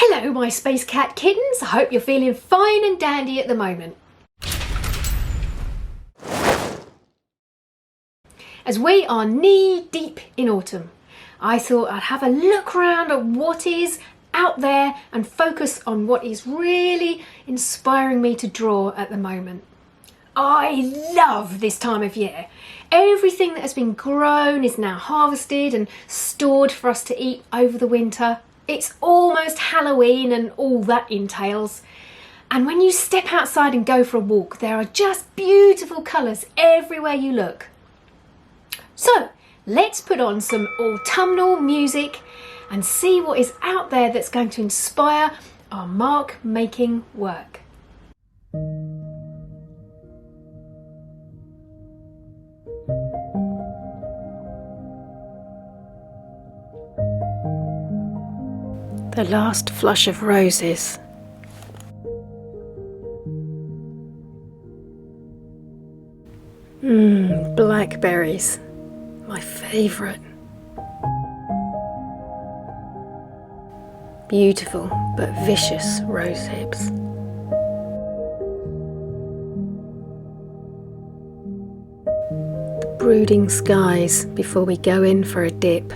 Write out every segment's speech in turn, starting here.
Hello my space cat kittens, I hope you're feeling fine and dandy at the moment. As we are knee deep in autumn, I thought I'd have a look around at what is out there and focus on what is really inspiring me to draw at the moment. I love this time of year. Everything that has been grown is now harvested and stored for us to eat over the winter. It's almost Halloween and all that entails. And when you step outside and go for a walk, there are just beautiful colours everywhere you look. So let's put on some autumnal music and see what is out there that's going to inspire our mark making work. The last flush of roses. Blackberries, my favourite. Beautiful but vicious rose hips. The brooding skies before we go in for a dip.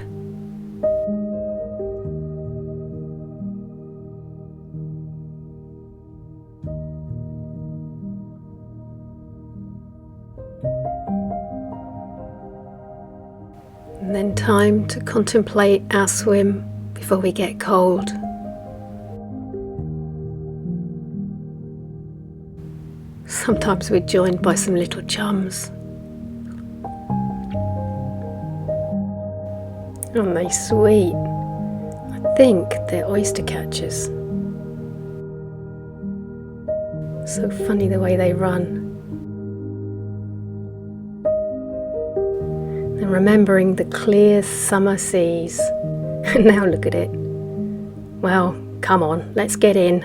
And then time to contemplate our swim before we get cold. Sometimes we're joined by some little chums. Aren't they sweet? I think they're oyster catchers. So funny the way they run. And remembering the clear summer seas. And now look at it. Well, come on, let's get in.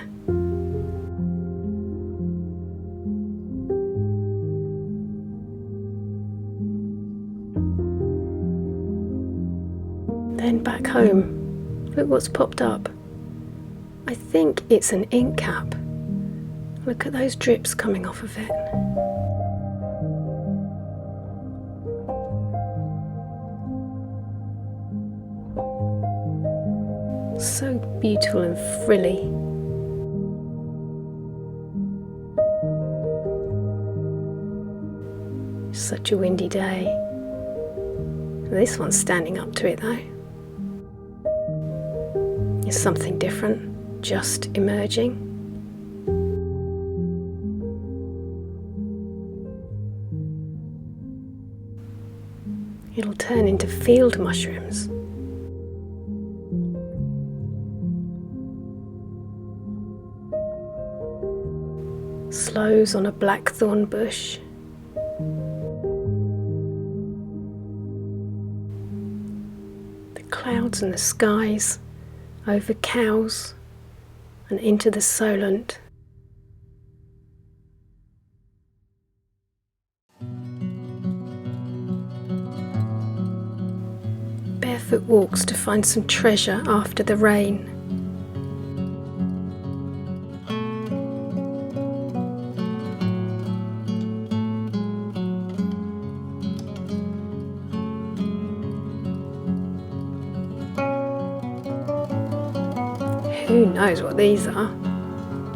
Then back home, look what's popped up. I think it's an ink cap. Look at those drips coming off of it. So beautiful and frilly. Such a windy day. This one's standing up to it though. It's something different, just emerging. It'll turn into field mushrooms. Sloes on a blackthorn bush. The clouds and the skies over cows and into the Solent. Barefoot walks to find some treasure after the rain. Who knows what these are?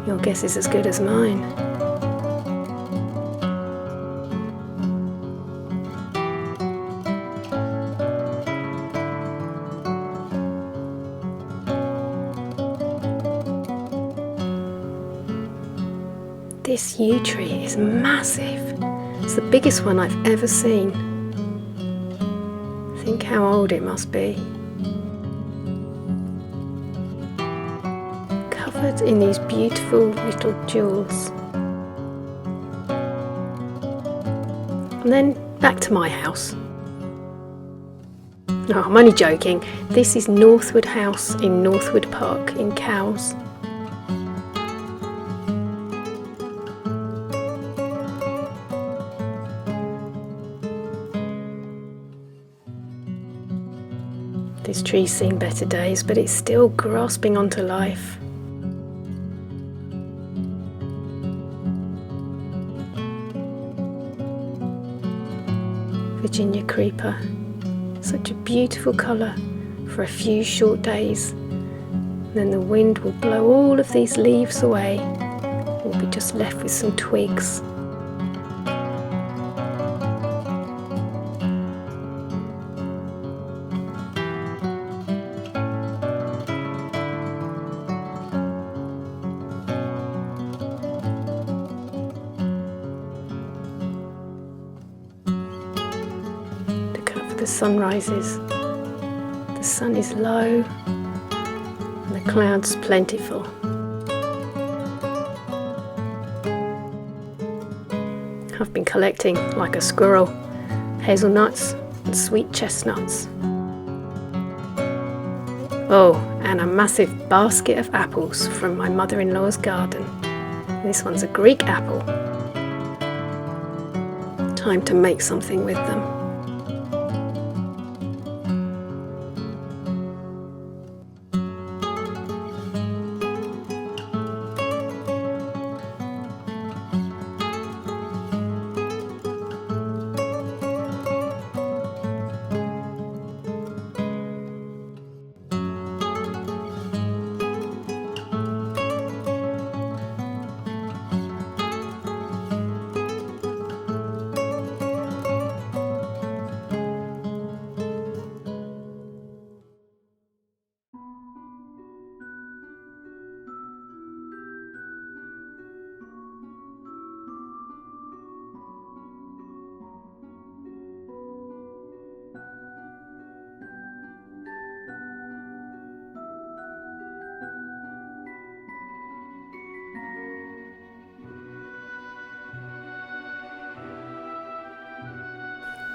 Your guess is as good as mine. This yew tree is massive. It's the biggest one I've ever seen. Think how old it must be. Covered in these beautiful little jewels. And then back to my house. No, I'm only joking. This is Northwood House in Northwood Park in Cowes. This tree's seen better days, but it's still grasping onto life. Virginia creeper. Such a beautiful colour for a few short days. Then the wind will blow all of these leaves away. We'll be just left with some twigs. The sun rises, the sun is low and the clouds plentiful. I've been collecting, like a squirrel, hazelnuts and sweet chestnuts. Oh, and a massive basket of apples from my mother-in-law's garden. This one's a Greek apple. Time to make something with them.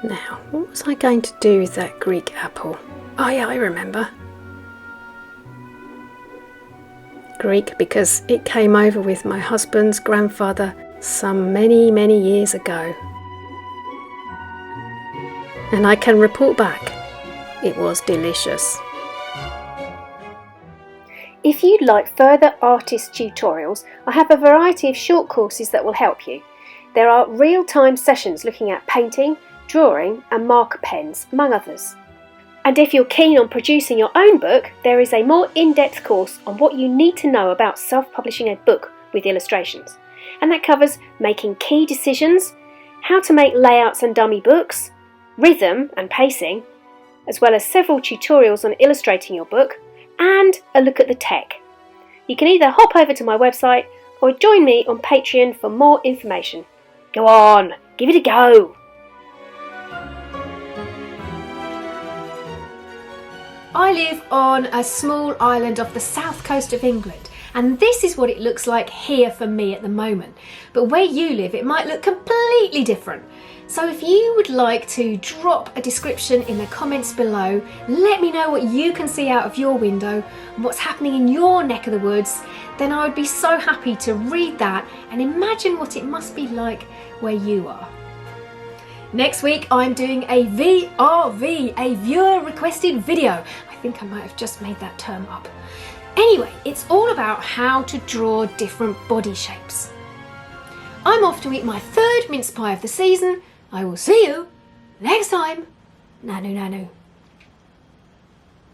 Now, what was I going to do with that Greek apple? Oh yeah, I remember. Greek because it came over with my husband's grandfather some many years ago. And I can report back, it was delicious. If you'd like further artist tutorials, I have a variety of short courses that will help you. There are real-time sessions looking at painting, drawing and marker pens, among others. And if you're keen on producing your own book, there is a more in-depth course on what you need to know about self-publishing a book with illustrations. And that covers making key decisions, how to make layouts and dummy books, rhythm and pacing, as well as several tutorials on illustrating your book, and a look at the tech. You can either hop over to my website or join me on Patreon for more information. Go on, give it a go! I live on a small island off the south coast of England, and this is what it looks like here for me at the moment. But where you live, it might look completely different. So if you would like to drop a description in the comments below, let me know what you can see out of your window and what's happening in your neck of the woods, then I would be so happy to read that and imagine what it must be like where you are. Next week I'm doing a VRV, a viewer requested video. I think I might have just made that term up. Anyway, it's all about how to draw different body shapes. I'm off to eat my third mince pie of the season. I will see you next time. Nanu nanu.